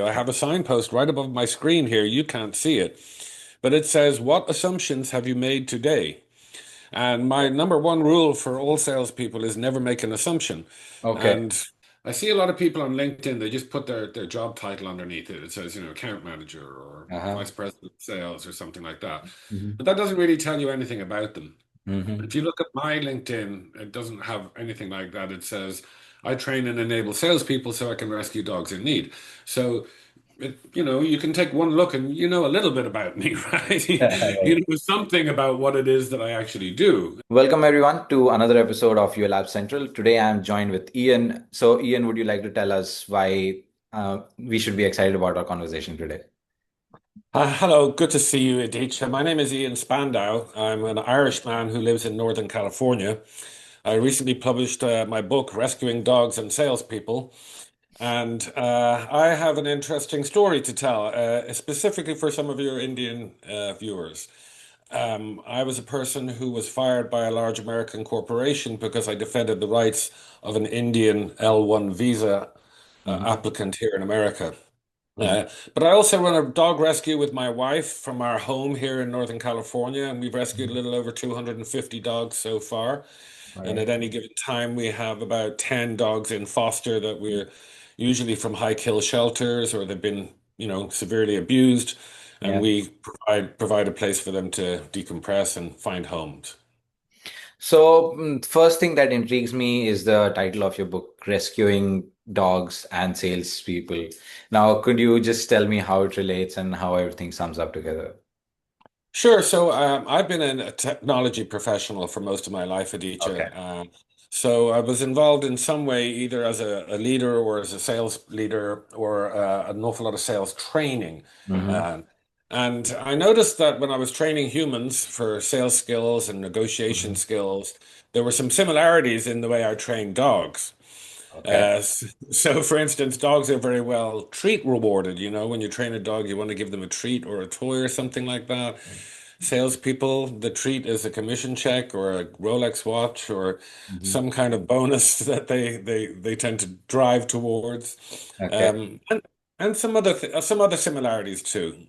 I have a signpost right above my screen here. You can't see it, but it says, "What assumptions have you made today?" And my number one rule for all salespeople is never make an assumption. Okay. And I see a lot of people on LinkedIn, they just put their job title underneath it. It says, account manager or Uh-huh. vice president of sales or something like that. Hmm. But that doesn't really tell you anything about them. Hmm. If you look at my LinkedIn, it doesn't have anything like that. It says, I train and enable salespeople so I can rescue dogs in need. So, you can take one look and you know a little bit about me, right? You Right. know something about what it is that I actually do. Welcome everyone to another episode of Your Lab Central. Today I'm joined with Ian. So Ian, would you like to tell us why we should be excited about our conversation today? Hello, good to see you, Aditya. My name is Ian Spandow. I'm an Irishman who lives in Northern California. I recently published my book, Rescuing Dogs and Salespeople, and I have an interesting story to tell, specifically for some of your Indian viewers. I was a person who was fired by a large American corporation because I defended the rights of an Indian L1 visa Hmm. applicant here in America. Hmm. But I also run a dog rescue with my wife from our home here in Northern California, and we've rescued a little over 250 dogs so far. All And right. at any given time, we have about 10 dogs in foster that we're usually from high kill shelters or they've been, severely abused, and Yeah. we provide a place for them to decompress and find homes. So first thing that intrigues me is the title of your book, Rescuing Dogs and Salespeople. Now, could you just tell me how it relates and how everything sums up together? Sure. So I've been a technology professional for most of my life, Okay. Aditya. So I was involved in some way, either as a leader or as a sales leader, or an awful lot of sales training. Hmm. Um, and I noticed that when I was training humans for sales skills and negotiation Hmm. skills, there were some similarities in the way I trained dogs. Okay. So, for instance, dogs are very well treat rewarded. When you train a dog, you want to give them a treat or a toy or something like that. Salespeople, the treat is a commission check or a Rolex watch or Hmm. some kind of bonus that they tend to drive towards, Okay. and some other similarities too.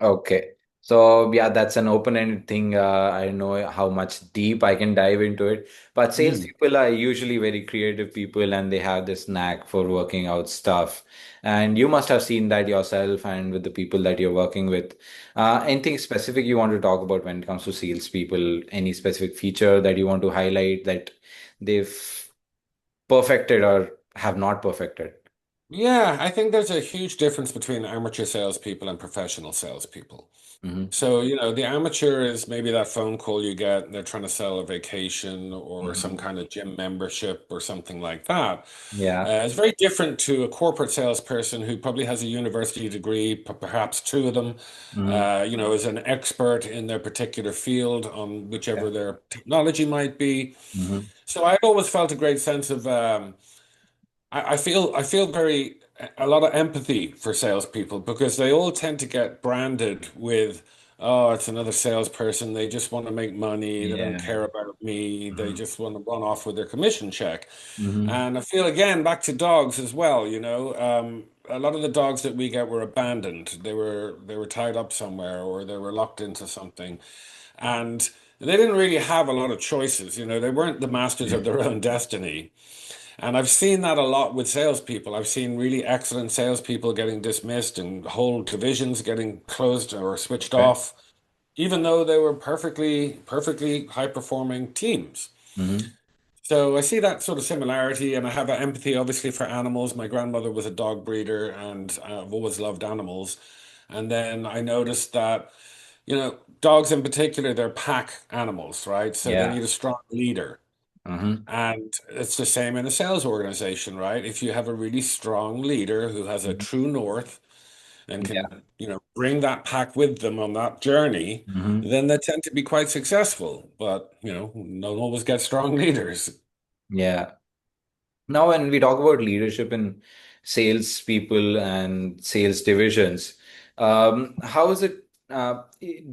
Okay. So yeah, that's an open-ended thing. I don't know how much deep I can dive into it, but Mm. salespeople are usually very creative people and they have this knack for working out stuff. And you must have seen that yourself and with the people that you're working with. Anything specific you want to talk about when it comes to salespeople? Any specific feature that you want to highlight that they've perfected or have not perfected? Yeah, I think there's a huge difference between amateur salespeople and professional salespeople. Hmm. So, the amateur is maybe that phone call you get, and they're trying to sell a vacation or some Hmm. kind of gym membership or something like that. Yeah. It's very different to a corporate salesperson who probably has a university degree, perhaps two of them, Hmm. is an expert in their particular field on whichever Yeah. their technology might be. Hmm. So I've always felt a great sense of I feel very a lot of empathy for salespeople because they all tend to get branded with, oh, it's another salesperson. They just want to make money. They don't Yeah. care about me. They Hmm. just want to run off with their commission check. Hmm. And I feel again back to dogs as well. A lot of the dogs that we get were abandoned. They were tied up somewhere or they were locked into something, and they didn't really have a lot of choices. They weren't the masters of their own destiny. And I've seen that a lot with salespeople. I've seen really excellent salespeople getting dismissed and whole divisions getting closed or switched Okay. off, even though they were perfectly high-performing teams. Hmm. So I see that sort of similarity, and I have an empathy, obviously, for animals. My grandmother was a dog breeder, and I've always loved animals. And then I noticed that, dogs in particular, they're pack animals, right? So they Yeah. need a strong leader. Hmm. And it's the same in a sales organization, right? If you have a really strong leader who has a true north and Yeah. can, bring that pack with them on that journey, Hmm. then they tend to be quite successful. But, don't always get strong leaders. Yeah. Now, when we talk about leadership in sales people and sales divisions, how is it?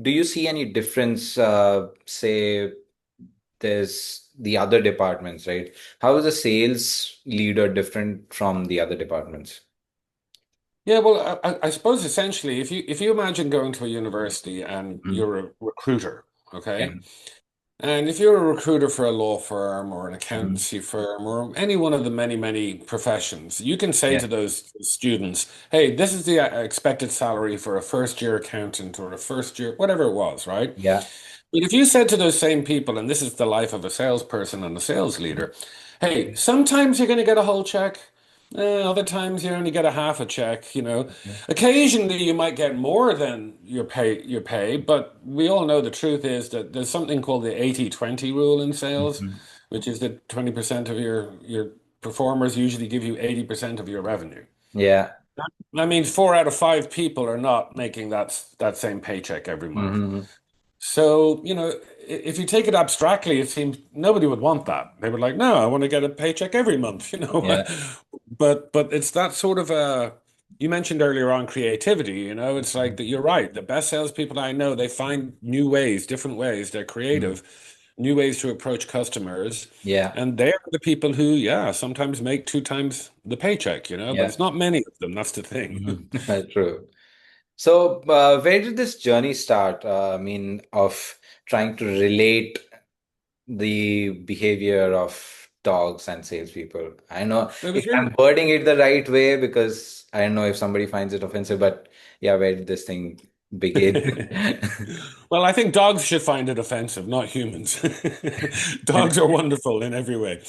Do you see any difference? Say there's the other departments, right? How is a sales leader different from the other departments? Yeah, well, I suppose essentially, if you imagine going to a university and Mhm. you're a recruiter, Yeah. okay? And if you're a recruiter for a law firm or an Mhm. accountancy firm or any one of the many, many professions, you can say Yeah. to those students, hey, this is the expected salary for a first year accountant or a first year, whatever it was, right? Yeah. But if you said to those same people, and this is the life of a salesperson and a sales leader, hey, sometimes you're going to get a whole check. Other times you only get a half a check, you know. Occasionally you might get more than your pay, but we all know the truth is that there's something called the 80-20 rule in sales, Mhm. which is that 20% of your performers usually give you 80% of your revenue. Yeah. That means 4 out of 5 people are not making that same paycheck every month. Mhm. So, if you take it abstractly, it seems nobody would want that. They would like, no, I want to get a paycheck every month, you know. Yeah. But it's that sort of you mentioned earlier on creativity, it's like that you're right. The best salespeople I know, they find new ways, different ways. They're Mhm. creative, new ways to approach customers. Yeah. And they're the people who, yeah, sometimes make 2 times the paycheck, but Yeah. it's not many of them. That's the thing. Mhm. True. So, where did this journey start? I mean, of trying to relate the behavior of dogs and salespeople. I know It if was I'm really wording it the right way because I don't know if somebody finds it offensive, but yeah, where did this thing begin? Well, I think dogs should find it offensive, not humans. Dogs are wonderful in every way.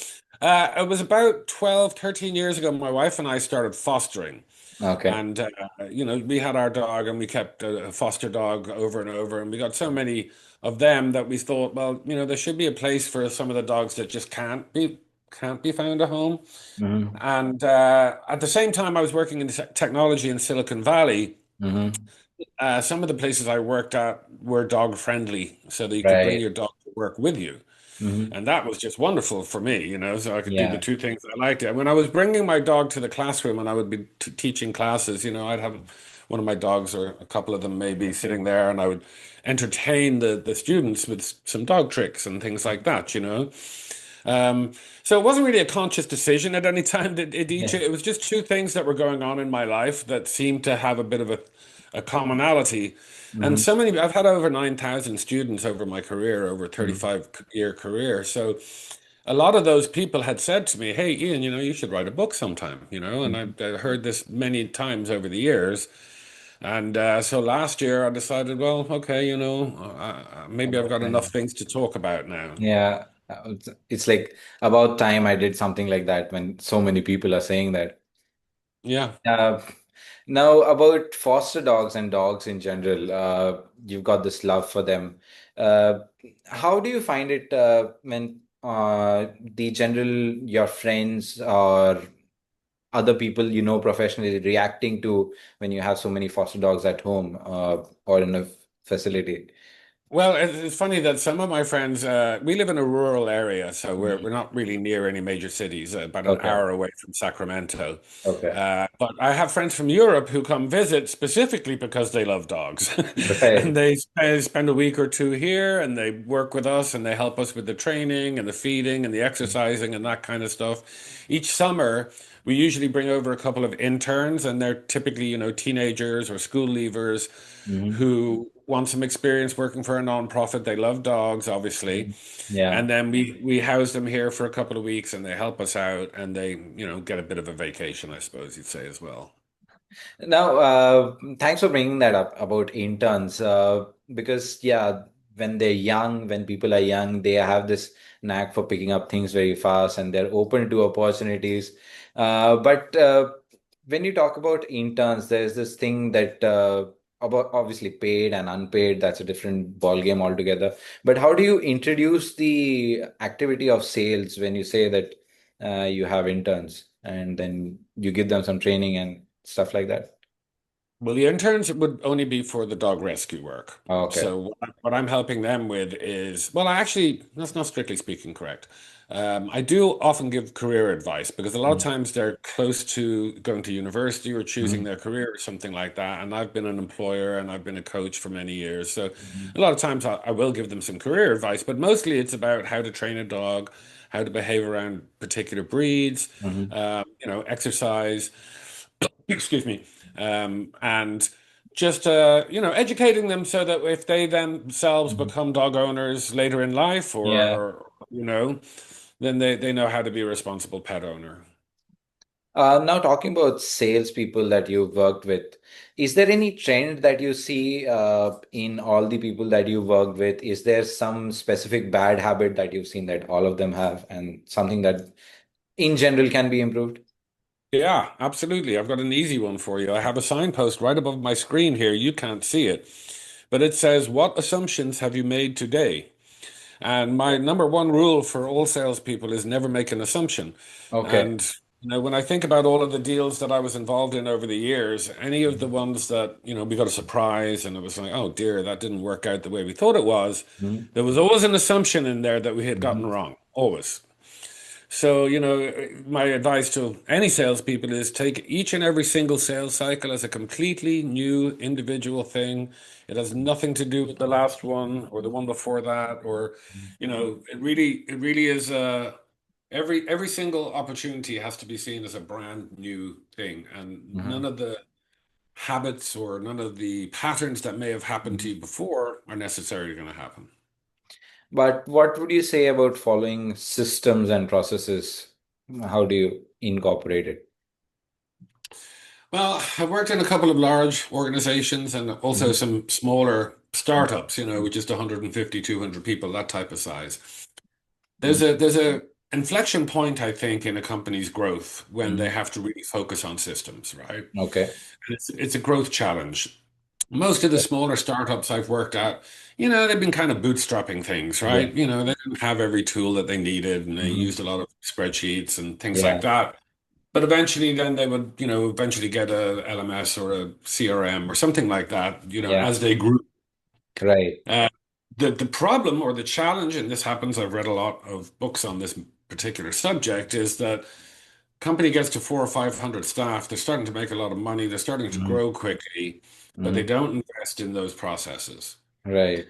It was about 12, 13 years ago, my wife and I started fostering. Okay. And, we had our dog and we kept a foster dog over and over. And we got so many of them that we thought, well, there should be a place for some of the dogs that just can't be found at home. Hmm. And at the same time, I was working in technology in Silicon Valley. Hmm. Some of the places I worked at were dog friendly, so that you could bring Right. your dog to work with you. Hmm. And that was just wonderful for me, so I could do the Yeah. two things I liked. And when I was bringing my dog to the classroom and I would be t teaching classes, I'd have one of my dogs or a couple of them maybe sitting there and I would entertain the students with some dog tricks and things like that, Um, so it wasn't really a conscious decision at any time that Yeah. it was just two things that were going on in my life that seemed to have a bit of a commonality. And Hmm. so many, I've had over 9,000 students over my career, over a Hmm. 35-year career. So a lot of those people had said to me, hey, Ian, you should write a book sometime, and I heard this many times over the years. And so last year I decided, well, okay, maybe I've About got enough time. things to talk about now. Yeah. It's like about time I did something like that when so many people are saying that. Yeah. Uh, Now, about foster dogs and dogs in general, you've got this love for them. Uh, how do you find it when the general, your friends or other people you know professionally reacting to when you have so many foster dogs at home or in a facility? Well, it's funny that some of my friends, we live in a rural area, so we're Mhm. we're not really near any major cities, about an Okay. hour away from Sacramento. Okay. But I have friends from Europe who come visit specifically because they love dogs. And Right. they spend a week or two here and they work with us and they help us with the training and the feeding and the exercising and that kind of stuff. Each summer, we usually bring over a couple of interns, and they're typically, teenagers or school leavers Hmm. who want some experience working for a nonprofit. They love dogs, obviously. Yeah. And then we house them here for a couple of weeks and they help us out and they, get a bit of a vacation, I suppose you'd say as well. Now, thanks for bringing that up about interns. Because, yeah, when they're young, when people are young, they have this knack for picking up things very fast and they're open to opportunities. But when you talk about interns, there's this thing that about obviously paid and unpaid, that's a different ball game altogether. But how do you introduce the activity of sales when you say that you have interns and then you give them some training and stuff like that? Well, the interns would only be for the dog rescue work. Okay. So what I'm helping them with is, well, actually, that's not strictly speaking correct. I do often give career advice because a lot of Mhm. times they're close to going to university or choosing Mhm. their career or something like that. And I've been an employer and I've been a coach for many years. So Mhm. a lot of times I will give them some career advice, but mostly it's about how to train a dog, how to behave around particular breeds, Mhm. exercise. Excuse me. and just educating them so that if they themselves Mhm. become dog owners later in life, Yeah. or then they know how to be a responsible pet owner. Now, talking about salespeople that you've worked with, is there any trend that you see in all the people that you worked with? Is there some specific bad habit that you've seen that all of them have, and something that in general can be improved? Yeah, absolutely. I've got an easy one for you. I have a signpost right above my screen here. You can't see it, but it says, "What assumptions have you made today?" And my number one rule for all salespeople is never make an assumption. Okay. And when I think about all of the deals that I was involved in over the years, any of the ones that, we got a surprise and it was like, oh dear, that didn't work out the way we thought it was, Mhm. there was always an assumption in there that we had gotten Mhm. wrong. Always. So, my advice to any salespeople is take each and every single sales cycle as a completely new individual thing. It has nothing to do with the last one or the one before that, or, it really is every single opportunity has to be seen as a brand new thing, and none Mhm. of the habits or none of the patterns that may have happened to Mhm. you before are necessarily going to happen. But what would you say about following systems and processes? How do you incorporate it? Well, I've worked in a couple of large organizations and also Mhm. some smaller startups, with just 150, 200 people, that type of size. There's Mhm. a inflection point, I think, in a company's growth when they Mhm. have to really focus on systems, right? Okay. It's a growth challenge. Most of the smaller startups I've worked at, they've been kind of bootstrapping things, Yeah. right? They didn't have every tool that they needed and they Mhm. used a lot of spreadsheets and things like Yeah. that. But eventually, then they would, eventually get a LMS or a CRM or something like that, Yeah. as they grew. Right. Uh, the problem or the challenge, and this happens, I've read a lot of books on this particular subject, is that company gets to 400 or 500 staff, they're starting to make a lot of money, they're starting to Mhm. grow quickly, but they Mhm. don't invest in those processes. Right.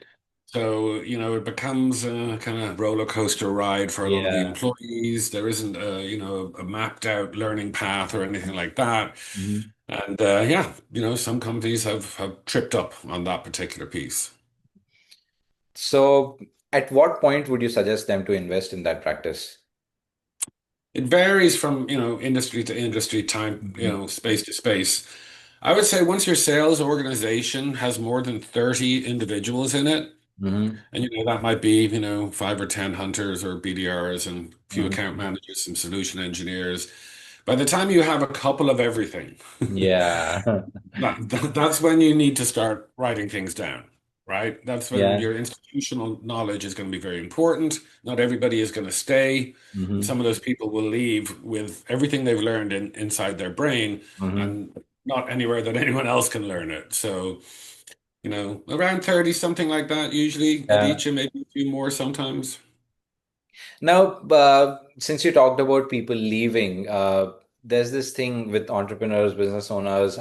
So, it becomes a kind of roller coaster ride for a lot of the Yeah. employees. There isn't a mapped out learning path or anything like that. Mhm. And yeah, some companies have tripped up on that particular piece. So, at what point would you suggest them to invest in that practice? It varies from, industry to industry, time, Mhm. space to space. I would say once your sales organization has more than 30 individuals in it, Mhm. and that might be, 5 or 10 hunters or BDRs and a few Mhm. account managers, some solution engineers. By the time you have a couple of everything, Yeah. that's when you need to start writing things down, right? That's when Yeah. your institutional knowledge is going to be very important. Not everybody is going to stay, and Mhm. some of those people will leave with everything they've learned inside their brain Mhm. and not anywhere that anyone else can learn it. So, around 30, something like that, usually at Yeah. each, and maybe a few more sometimes. Now, since you talked about people leaving, there's this thing with entrepreneurs, business owners,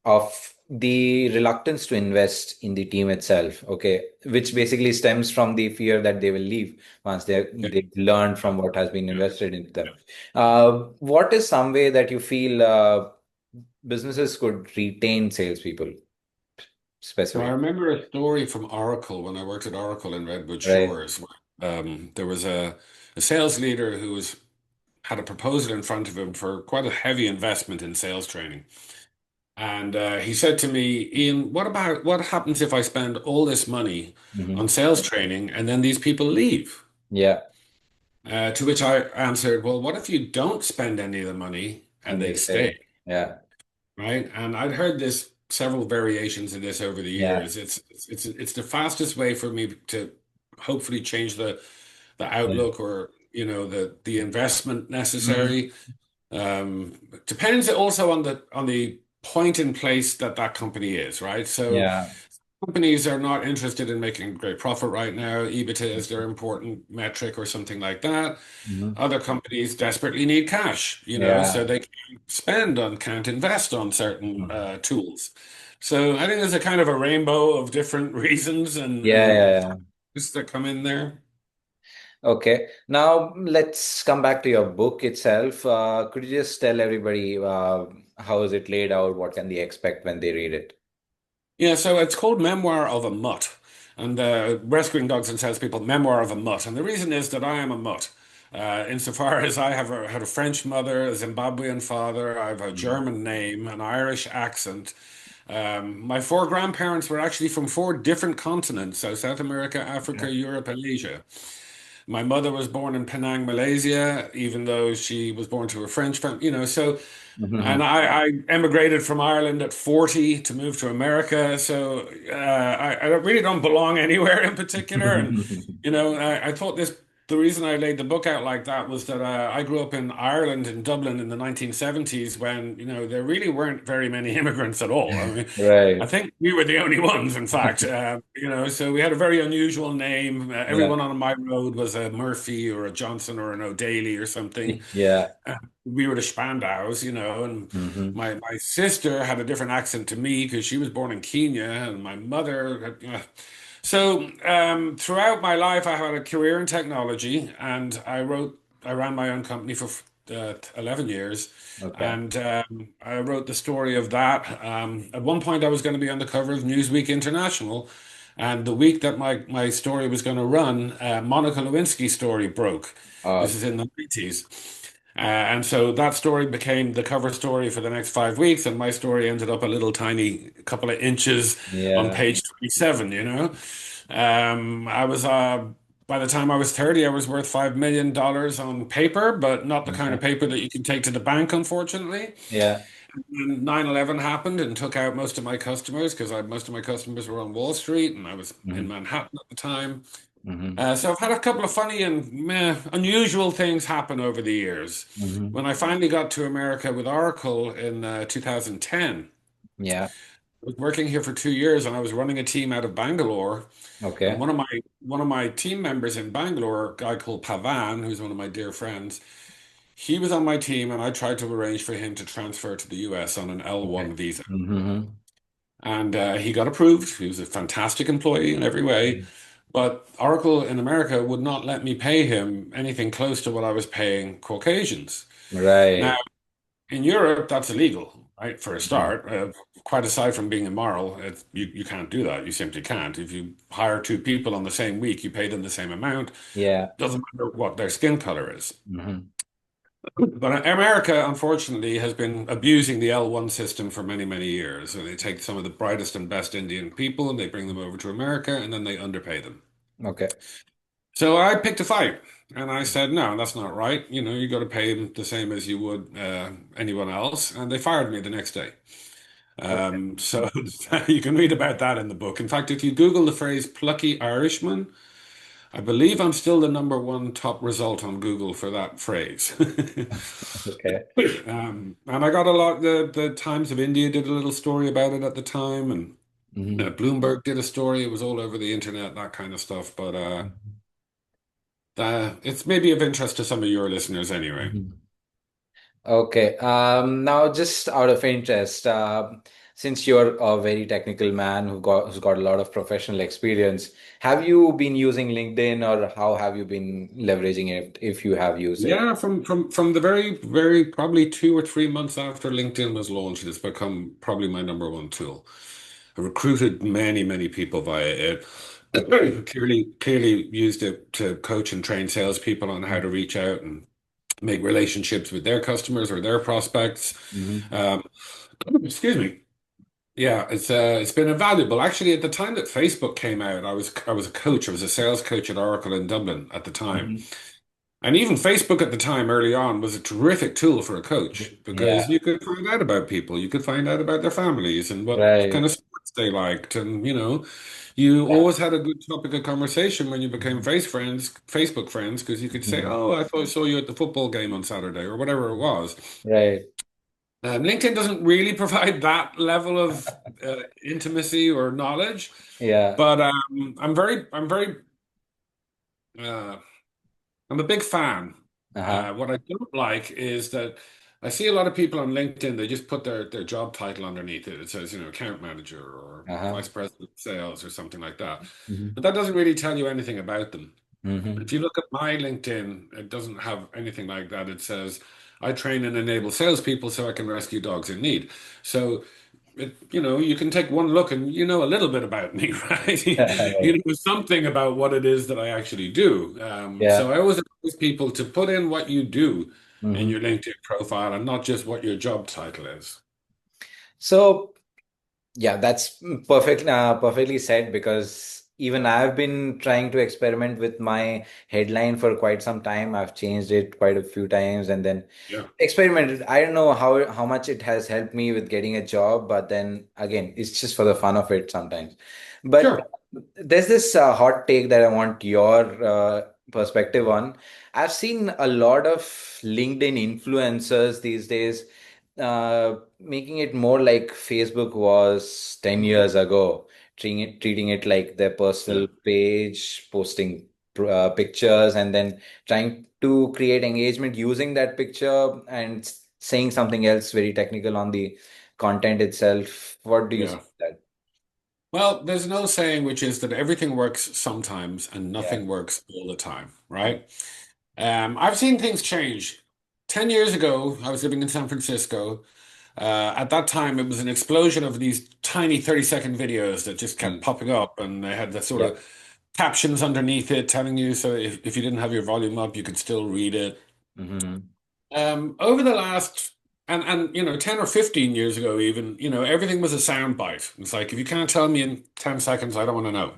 of the reluctance to invest in the team itself, okay, which basically stems from the fear that they will leave once Yeah, they've learned from what has been yeah, invested into them. yeah. What is some way that you feel businesses could retain salespeople So I specific, remember a story from Oracle when I worked at Oracle in Redwood right? Shores. There was a sales leader who had a proposal in front of him for quite a heavy investment in sales training. And he said to me, Ian, what happens if I spend all this money Hmm. on sales training and then these people leave? Yeah, To which I answered, well, what if you don't spend any of the money and and they they stay. stay? Yeah, Right? And I'd heard this several variations of this over the yeah. years. It's the fastest way for me to hopefully change the Yeah. outlook or the investment Mhm. necessary. Depends also on the point in place that that company is, right? So Yeah. companies are not interested in making great profit right now. EBITDA is their important metric or something like that. Mhm. Other companies desperately need cash, so Yeah. they can't spend on, can't invest on certain Mhm. tools. So I think there's a kind of a rainbow of different reasons and Yeah, yeah, yeah. factors that come in there. Okay. Now let's come back to your book itself. Could you just tell everybody? How is it laid out? What can they expect when they read it? Yeah, so it's called Memoir of a Mutt, and Rescuing Dogs and Salespeople, Memoir of a Mutt. And the reason is that I am a mutt. Insofar as I have had a French mother, a Zimbabwean father, I have a Mhm. German name, an Irish accent. My four grandparents were actually from four different continents, so South America, Yeah. Africa, Europe, and Asia. My mother was born in Penang, Malaysia, even though she was born to a French family, so and Mhm. I emigrated from Ireland at 40 to move to America. So I really don't belong anywhere in particular. And, I thought the reason I laid the book out like that was that I grew up in Ireland, in Dublin in the 1970s when, there really weren't very many immigrants at all. I mean, I Right. think we were the only ones, in fact. So we had a very unusual name. Yeah. Everyone on my road was a Murphy or a Johnson or an O'Daly or something. Yeah. We were the Spandows, and Hmm. my sister had a different accent to me because she was born in Kenya, and my mother. So throughout my life, I had a career in technology, and I ran my own company for 11 years, Okay. and I wrote the story of that. At one point, I was going to be on the cover of Newsweek International. And the week that my story was going to run, Monica Lewinsky's story broke. This Uh, is in the 90s. And so that story became the cover story for the next 5 weeks, and my story ended up a little tiny couple of inches on yeah. page 27. I was by the time I was 30, I was worth $5 million on paper, but not the kind of Uh-huh. paper that you can take to the bank, unfortunately. Yeah. And 9/11 happened and took out most of my customers because most of my customers were on Wall Street and I was in Hmm. Manhattan at the time. Hmm. So I've had a couple of funny and unusual things happen over the years. Hmm. When I finally got to America with Oracle in 2010, Yeah. I was working here for 2 years and I was running a team out of Bangalore. And Okay. one of my team members in Bangalore, a guy called Pavan, who's one of my dear friends, he was on my team and I tried to arrange for him to transfer to the US on an Okay. L1 visa. Hmm. And he got approved. He was a fantastic employee in every way. But Oracle in America would not let me pay him anything close to what I was paying Caucasians. Now, Right. in Europe, that's illegal, right? For a Mhm. start, quite aside from being immoral, you can't do that. You simply can't. If you hire two people on the same week, you pay them the same amount. Yeah. Doesn't matter what their skin color is. Hmm. But America, unfortunately, has been abusing the L1 system for many, many years. So they take some of the brightest and best Indian people and they bring them over to America and then they underpay them. Okay. So I picked a fight and I said, no, that's not right. You got to pay them the same as you would anyone else. And they fired me the next day. Okay. So you can read about that in the book. In fact, if you Google the phrase plucky Irishman, I believe I'm still the number one top result on Google for that phrase. Okay. And I got a lot. The Times of India did a little story about it at the time, and Hmm. Bloomberg did a story. It was all over the internet, that kind of stuff. But it's maybe of interest to some of your listeners anyway. Hmm. Okay. Now just out of interest, since you're a very technical man who's got a lot of professional experience, have you been using LinkedIn or how have you been leveraging it if you have used it? Yeah, from the very, very probably 2 or 3 months after LinkedIn was launched, it's become probably my number one tool. I recruited many, many people via it. Clearly used it to coach and train salespeople on how to reach out and make relationships with their customers or their prospects. Hmm. Um, excuse me. Yeah, it's been invaluable. Actually, at the time that Facebook came out, I was a coach. I was a sales coach at Oracle in Dublin at the time. Hmm. And even Facebook at the time, early on, was a terrific tool for a coach because Yeah. you could find out about people. You could find out about their families and what kind Right. of sports they liked. And, you Yeah. always had a good topic of conversation when you became Facebook friends, because you could say, Mhm. "Oh, I saw you at the football game on Saturday," or whatever it was. Right. LinkedIn doesn't really provide that level of intimacy or knowledge, Yeah. but uh, I'm a big fan. Uh-huh. What I don't like is that I see a lot of people on LinkedIn, they just put their job title underneath it. It says, account manager or Uh-huh. vice president of sales or something like that. Hmm. But that doesn't really tell you anything about them. Hmm. If you look at my LinkedIn, it doesn't have anything like that. It says, I train and enable salespeople so I can rescue dogs in need. So, you can take one look and you know a little bit about me, right? You Right. know something about what it is that I actually do. So Yeah. I always advise people to put in what you do in Hmm. your LinkedIn profile and not just what your job title is. So yeah, that's perfectly said because even I've been trying to experiment with my headline for quite some time. I've changed it quite a few times and then Yeah, experimented. I don't know how much it has helped me with getting a job, but then again, it's just for the fun of it sometimes. But sure. there's this hot take that I want your perspective on. I've seen a lot of LinkedIn influencers these days making it more like Facebook was 10 years ago, treating it like their Yeah. personal page, posting pictures, and then trying to create engagement using that picture and saying something else very technical on the content itself. What do you say Yeah. about that? Well, there's an old saying which is that everything works sometimes and Yeah. nothing works all the time, right? I've seen things change. 10 years ago, I was living in San Francisco. At that time, it was an explosion of these tiny 30-second videos that just kept Mm. popping up, and they had the sort Yep. of captions underneath it telling you so if you didn't have your volume up, you could still read it. Hmm. Over the last and 10 or 15 years ago even, everything was a sound bite. It's like if you can't tell me in 10 seconds, I don't want to know.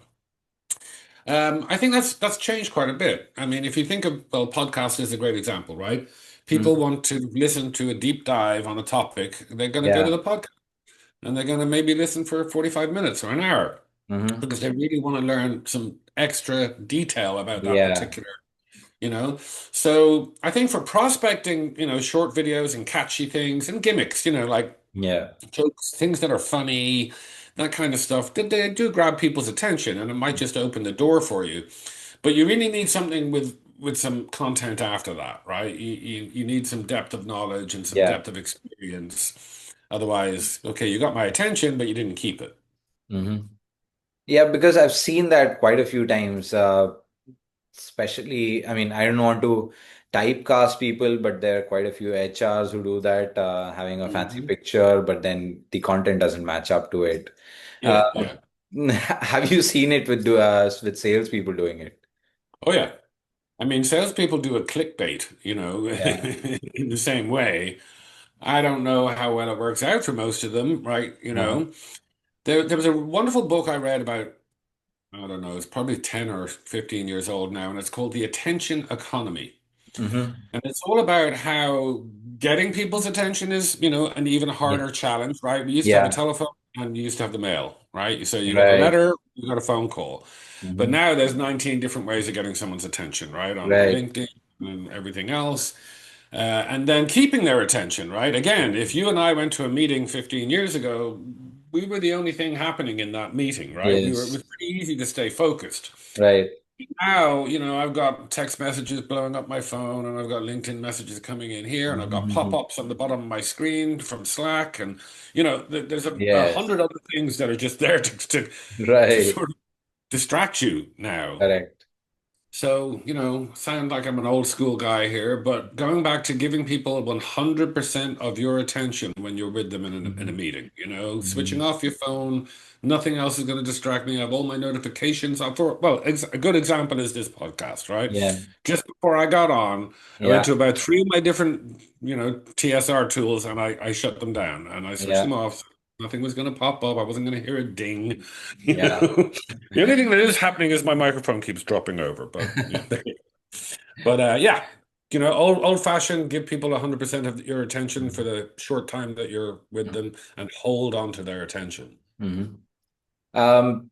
I think that's changed quite a bit. I mean, if you think of, well, podcast is a great example, right? People Hmm. want to listen to a deep dive on a topic, they're going to go to Yeah. the podcast and they're going to maybe listen for 45 minutes or an hour Hmm. because they really want to learn some extra detail about that Yeah. particular you know? So I think for prospecting, short videos and catchy things and gimmicks, like Yeah. jokes, things that are funny, that kind of stuff, that they do grab people's attention and it might just open the door for you. But you really need something with some content after that, right? You need some depth of knowledge and some Yeah. depth of experience. Otherwise, okay, you got my attention, but you didn't keep it. Hmm. Yeah, because I've seen that quite a few times. Especially, I mean, I don't want to typecast people, but there are quite a few HRs who do that, having a fancy Mhm. picture, but then the content doesn't match up to it. Uh, Yeah, yeah. have you seen it with salespeople doing it? Oh yeah. I mean, salespeople do a clickbait, Yeah. in the same way. I don't know how well it works out for most of them, right? Uh-huh. There was a wonderful book I read about, I don't know, it's probably 10 or 15 years old now, and it's called The Attention Economy. Hmm. And it's all about how getting people's attention is, an even Yeah. harder challenge, right? We used to have a Yeah. telephone and you used to have the mail, right? So you got a Right. letter, you got a phone call. But Hmm. now there's 19 different ways of getting someone's attention, right? On Right. LinkedIn and everything else. And then keeping their attention, right? Again, if you and I went to a meeting 15 years ago, we were the only thing happening in that meeting, right? It Yes. was pretty easy to stay focused. Right. Now, I've got text messages blowing up my phone and I've got LinkedIn messages coming in here and I've got Hmm. pop-ups on the bottom of my screen from Slack and there's a Yes. hundred other things that are just there to Right. sort of distract you now. Correct. So, sound like I'm an old school guy here, but going back to giving people 100% of your attention when you're with them in a Hmm. meeting, switching Hmm. off your phone, nothing else is going to distract me. I have all my notifications on for, well, ex a good example is this podcast, right? Yeah. Just before I got on, I went Yeah. to about three of my different, TSR tools and I shut them down and I switched Yeah. them off. Nothing was going to pop up. I wasn't going to hear a ding, you Yeah. know. The only thing that is happening is my microphone keeps dropping over, but yeah, old fashioned, give people 100% of your attention for the short time that you're with them and hold on to their attention. Mhm.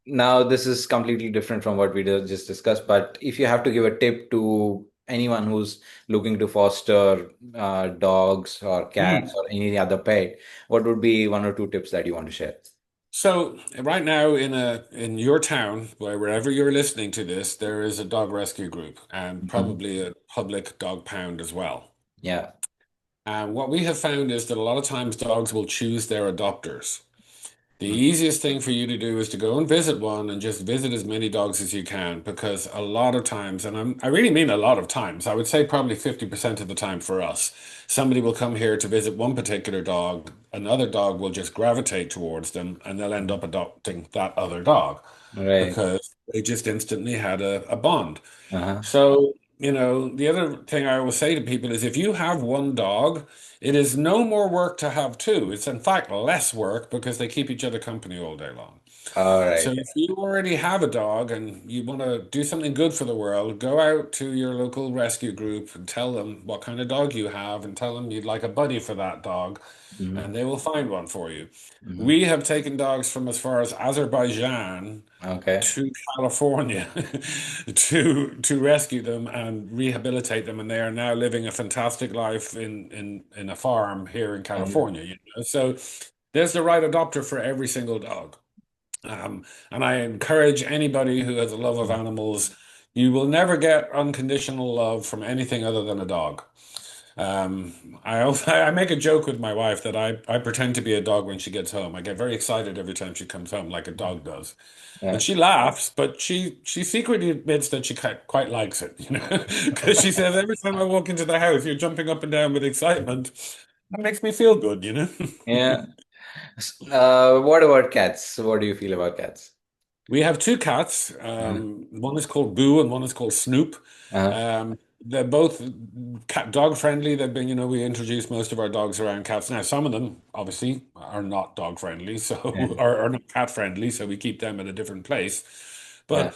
Now this is completely different from what we just discussed, but if you have to give a tip to anyone who's looking to foster dogs or cats Hmm. or any other pet, what would be one or two tips that you want to share? So right now in your town, wherever you're listening to this, there is a dog rescue group and Mhm. probably a public dog pound as well. Yeah. And what we have found is that a lot of times dogs will choose their adopters. The easiest thing for you to do is to go and visit one and just visit as many dogs as you can because a lot of times, and I really mean a lot of times, I would say probably 50% of the time for us, somebody will come here to visit one particular dog, another dog will just gravitate towards them and they'll end up adopting that other dog Right. because they just instantly had a bond. Uh-huh. So, the other thing I always say to people is if you have one dog, it is no more work to have two. It's in fact less work because they keep each other company all day long. All So right. if you already have a dog and you want to do something good for the world, go out to your local rescue group and tell them what kind of dog you have and tell them you'd like a buddy for that dog, Hmm. and they will find one for you. Hmm. We have taken dogs from as far as Azerbaijan Okay. to California to rescue them and rehabilitate them, and they are now living a fantastic life in a farm here in Um, California, So there's the right adopter for every single dog. And I encourage anybody who has a love of animals, you will never get unconditional love from anything other than a dog. I make a joke with my wife that I pretend to be a dog when she gets home. I get very excited every time she comes home, like a dog does. And yeah. she laughs, but she secretly admits that she quite likes it, because she says every time I walk into the house, you're jumping up and down with excitement. That makes me feel good. Yeah. What about cats? What do you feel about cats? We have two cats. Uh-huh. One is called Boo and one is called Snoop. Uh-huh. They're both cat dog friendly. They've been, we introduce most of our dogs around cats. Now, some of them obviously are not dog friendly, so Yeah. or not cat friendly, so we keep them in a different place. Yeah.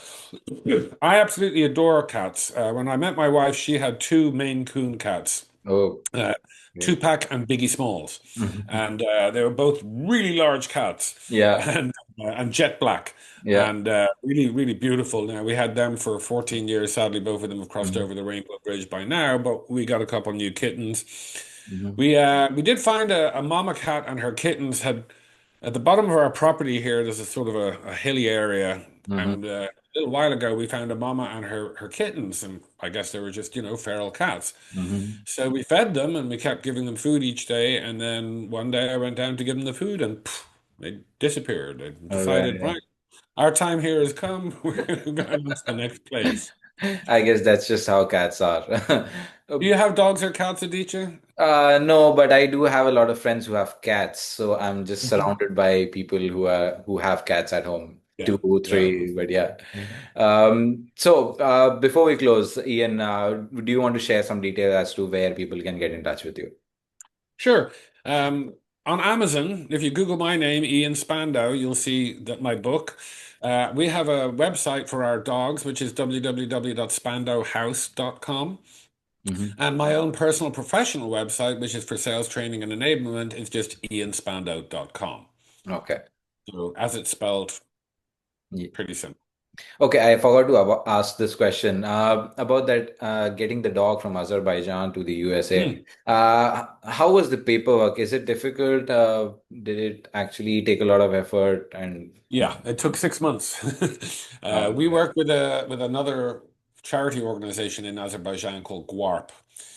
But I absolutely adore cats. When I met my wife, she had two Maine Coon cats, Oh, uh, Two great. Pack and Biggie Smalls, Mhm. and they were both really large cats, Yeah. and jet black, Yeah. and really really beautiful. Now we had them for 14 years. Sadly, both of them have crossed Mhm. over the Rainbow Bridge by now, but we got a couple new kittens. Mhm. We did find a mama cat and her kittens had at the bottom of our property here. There's a sort of a hilly area, Mhm. and a little while ago we found a mama and her kittens, and I guess they were just feral cats. Mhm. So we fed them and we kept giving them food each day. And then one day I went down to give them the food and they disappeared. I All decided, right. right, our time here has come. We're going on to the next place. I guess that's just how cats are. Do you have dogs or cats, Aditya? No, but I do have a lot of friends who have cats, so I'm just Mhm. surrounded by people who have cats at home. Yeah, Two, yeah. three, but yeah. Before we close, Ian, do you want to share some details as to where people can get in touch with you? Sure. Um, on Amazon, if you Google my name, Ian Spandow, you'll see that my book. We have a website for our dogs, which is www.spandowhouse.com. Hmm. And my own personal professional website, which is for sales training and enablement, is just ianspandau.com. Okay. So as it's spelled, Ye- pretty simple. Okay, I forgot to ask this question about that getting the dog from Azerbaijan to the USA. Hmm. How was the paperwork? Is it difficult? Did it actually take a lot of effort? And Yeah, it took 6 months. We okay, work with another charity organization in Azerbaijan called GWARP,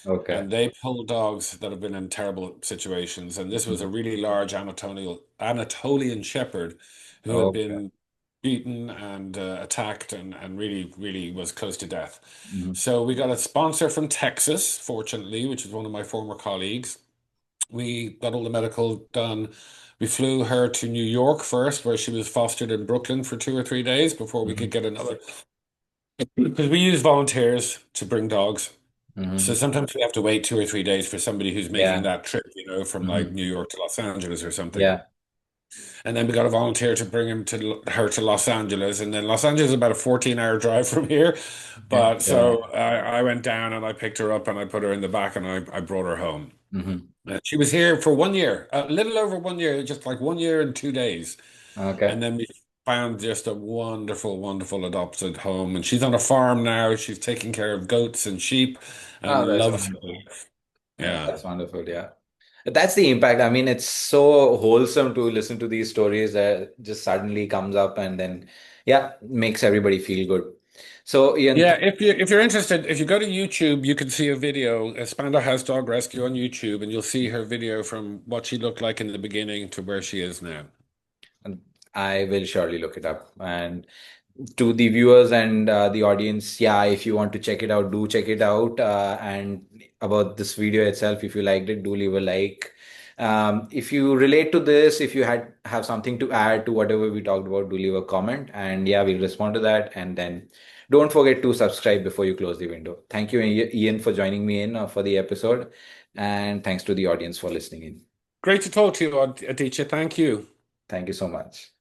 okay. and they pull dogs that have been in terrible situations. And this was a Mhm. really large Anatolian shepherd who had Okay. been beaten and attacked and really, really was close to death. Mhm. So we got a sponsor from Texas, fortunately, which is one of my former colleagues. We got all the medical done. We flew her to New York first, where she was fostered in Brooklyn for 2 or 3 days before we could Mhm. get another. Because we use volunteers to bring dogs. So Mhm. sometimes we have to wait 2 or 3 days for somebody who's making Yeah. that trip, from like Mhm. New York to Los Angeles or something. Yeah. And then we got a volunteer to bring her to Los Angeles, and then Los Angeles is about a 14-hour drive from here. But Yeah. so I went down and I picked her up and I put her in the back and I brought her home. Mhm. She was here for 1 year, a little over 1 year, just like 1 year and 2 days. Okay. And then we found just a wonderful, wonderful adopted home. And she's on a farm now. She's taking care of goats and sheep Oh, and that's loves her wonderful. life. Yeah, Yeah. that's wonderful. Yeah. That's the impact. I mean, it's so wholesome to listen to these stories that just suddenly comes up and then, yeah, makes everybody feel good. So, Ian, Yeah, if you're interested, if you go to YouTube, you can see a video, a Spandow House Dog Rescue on YouTube, and you'll see her video from what she looked like in the beginning to where she is now. I will surely look it up. And to the viewers and the audience, yeah, if you want to check it out, do check it out. And about this video itself, if you liked it, do leave a like. If you relate to this, if you have something to add to whatever we talked about, do leave a comment, and yeah, we'll respond to that. And then don't forget to subscribe before you close the window. Thank you, Ian, for joining me in for the episode, and thanks to the audience for listening in. Great to talk to you, Aditya. Thank you. Thank you so much.